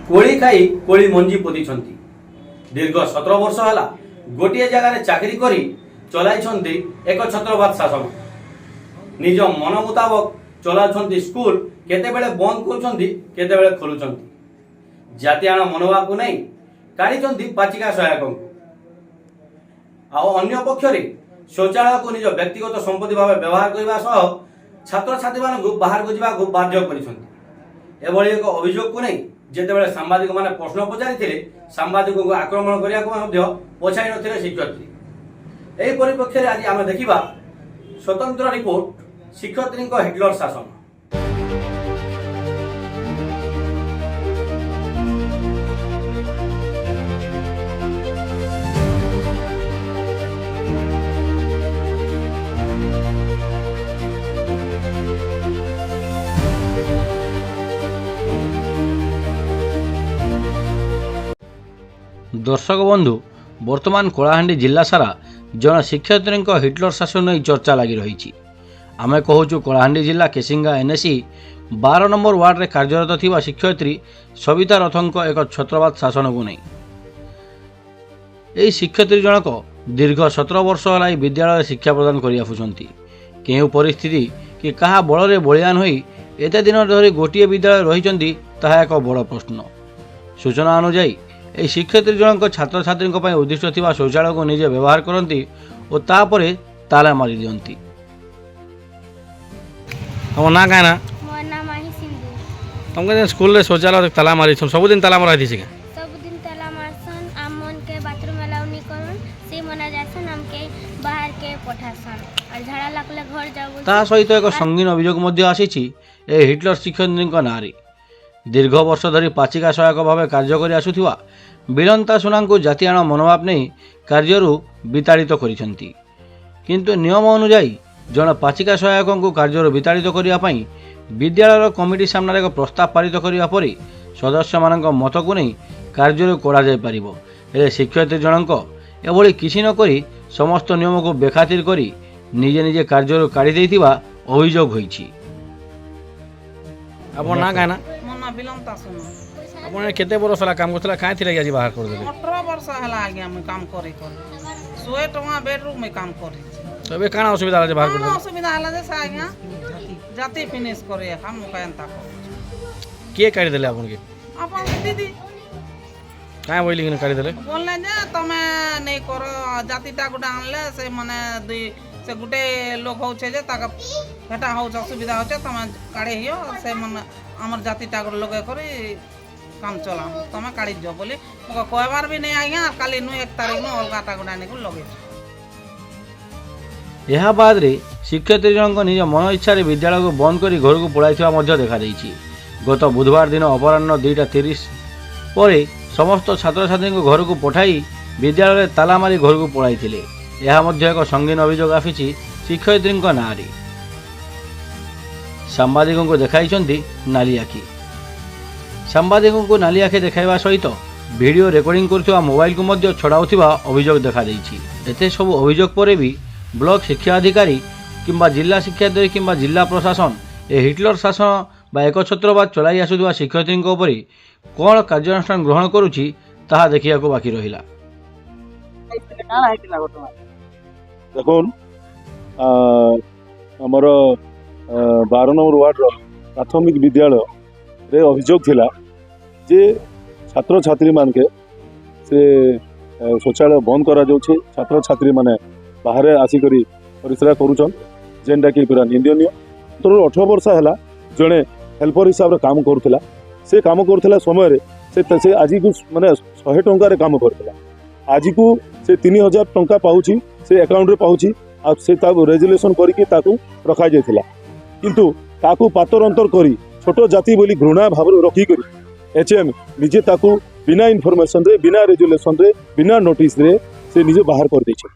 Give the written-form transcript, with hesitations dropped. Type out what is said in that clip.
कोड़ी खाई कोड़ी मंजी पोतीछंती। दीर्घ 17 वर्ष है गोटे जगार चाकरी करी चलाई एक छत्रवाद शासन। निज मन मुताबक चलाउछंती स्कूल केतेबेले बंद करुछंती केतेबेले खोलुछंती। जातिआण मनोभाव को नहीं काढ़ी पाचिका सहायक अन्य पक्षरे शौचालय को निज व्यक्तिगत संपत्ति भाव व्यवहार करने छात्र छात्री मान बाहर को जावा बाध्य कर एक अभियोग को नहीं जितेबाला सांबादिक मैंने प्रश्न पचारि सांबादिक को आक्रमण करने पछाई न शिक्षयित्री। यही परिप्रेक्षी में आज आम देखा स्वतंत्र रिपोर्ट शिक्षयित्री हिटलर शासन। दर्शक बंधु वर्तमान कलाहांडी जिला सारा जन शिक्षयित्री हिटलर शासन नहीं चर्चा लगी रही। आमे कहूँ कलाहांडी जिला केसिंगा एनएसी 12 नंबर वार्ड रे कार्यरत थिबा शिक्षयित्री सविता रथंक एक छत्रवाद शासन को नहीं। यही शिक्षयित्री जनक दीर्घ 17 वर्ष है विद्यालय शिक्षा प्रदान करियाफुचंती। केउ परिस्थिति कि कहा बल बलियान होई एते दिन धरी गोटे विद्यालय रही ताहा एक बड़ प्रश्न। सूचना अनुसार यह शिक्षयित्री जनक छात्र छात्री उद्दिष्ट थिबा शौचालय को निजे व्यवहार करती और तापरे ताला मारी दियंती। हम ना कहना मोर नाम आहे सिंधु। तुमके स्कूल रे शौचालय ताला मारी सब दिन ताला मारा दिसी के सब दिन ताला मारसन आम मन के बाथरूम अलाउ नहीं करन से मना जासन हमके बाहर के पठासन और झाड़ा लागले घर जाबो। ता सहित एक संगीन अभियोग मध्ये आसीछि ए हिटलर शिक्षयित्री नारी दीर्घ वर्ष धरी पाचिका सहायक भाव कार्य कर आसुथिबा बिरंता सुना को जातिआण मनोभाव नहीं कार्यरू विताड़ित करिसेंती। किंतु नियम अनुसार जन पाचिका सहायक को कार्यरू विताड़ित करिया पई विद्यालय कमिटी सामने एक प्रस्ताव पारित करिया परे सदस्य मानक मत को नहीं कार्यरू करा जाय परिबो। एले शिक्षयित्री जनक एभली किछि न करी समस्त नियम को बेखातिर करी निजे निजे कार्यरू काढ़ी देइथिबा अभियोग होईछि। आपन ना गाना मना बिलंता सुनो आपन केते बरस हला काम करथला काहे थिला आज बाहर कर देले 18 वर्ष हला आगे हम काम करे 100 टका बेडरूम में काम करे। तबे काना असुविधा हला जे बाहर कर देले असुविधा हला जे आगे जाति फिनिश करे हम कायंता के काढ़ी देले आपन के अपन दीदी काहे बोली कि काढ़ी देले बोलले जे तमे नहीं करो जातिटा गुडा आनले से माने दुई से गुटे लोक होचे जे ताका हेटा हो असुविधा होचे तमे काढ़े हियो से मन हमर जातिटा गुड लगे करे काम चला तमे काढ़ी जो बोली मको कहबार भी नहीं आइया काली नु 1 तारीख नु अलगाटा गुडा ने को लगे। यह बाद रे शिक्षयित्री जनक निज मन इच्छा रे विद्यालय को बंद करी घर को पळाइथिबा मध्ये देखा देइछि। गत बुधवार दिन अपराह्न 2:30 पर समस्त छात्र छात्री को घर को पठाई विद्यालय ताला मारी घर को पळाइथिले। यह मध्ये एक संगीन अभियोग आफिछि शिक्षयित्री नारी। सांबादिकों को देखाइछंती नाली आखि। सांबादिकों को नाली आखि देखाइबा सहित वीडियो रेकर्डिंग करथिबा मोबाइल को मध्ये छड़ाउथिबा अभियोग देखा देइछि। एते सब अभियोग परे भी ब्लॉक शिक्षा अधिकारी किंबा जिला शिक्षा अधिकारी किंबा जिला प्रशासन ए हिटलर शासन बा एक छत्रवाद चलाई आसुथिबा शिक्षयित्री उपरे कौन कार्यानुष्ठान ग्रहण करुछि ताहा देखिया को बाकी रहिला। देखुन आमर 12 नंबर वार्ड प्राथमिक विद्यालय रे अभियोग थिला जे छात्र छात्री मान के से शौचालय बंद करा जाउछे। छात्र छात्री माने बाहर आसिकरी परिश्रा करूछन जेनटा कि पूरा निंदनीय। तो 18 वर्ष है जड़े हेल्पर हिसाब से काम करूला से काम करूला समय से आज को माने 100 टंकार काम करता आज को से 3000 टंका पाउची से अकाउंट रे पाउची आ से रेजुलेशन करके रखा जाइथिला किंतु ताकू पातर अंतर करी छोट जाति बोली घृणा भाव रखी करी एचएम निजे ताकू बिना इनफॉरमेशन रे बिना रेजुलेशन रे बिना नोटिस रे से निजे बाहर कर दैछे।